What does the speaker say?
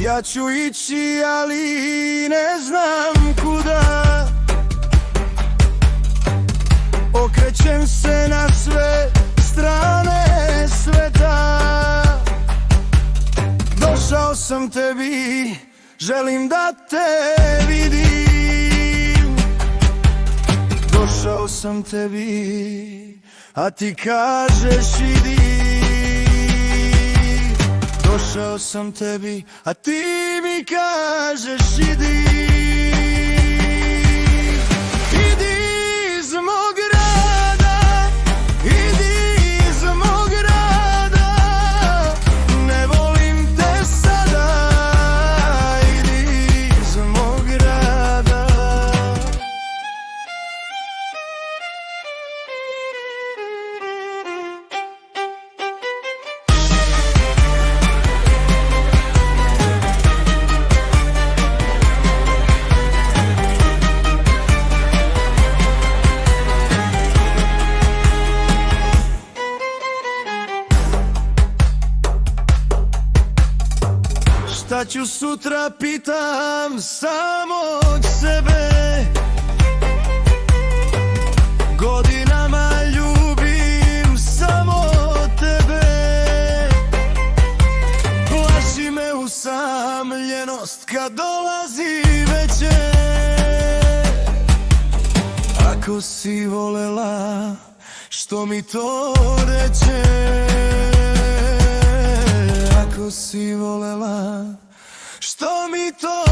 Ja ću ići, ali ne znam kuda. Okrećem se na sve strane sveta. Došao sam tebi, želim da te vidim. Došao sam tebi, a ti kažeš idi. Došao sam tebi, a ti mi kažeš idi. Idi iz mog grada, idi iz mog grada. Ne volim te sada, idi iz mog grada. Šta ću sutra, pitam samog sebe. Godinama ljubim samo tebe. Plaši me usamljenost kad dolazi večer. Ako si volela, što mi to reče? Ako si volela, što mi to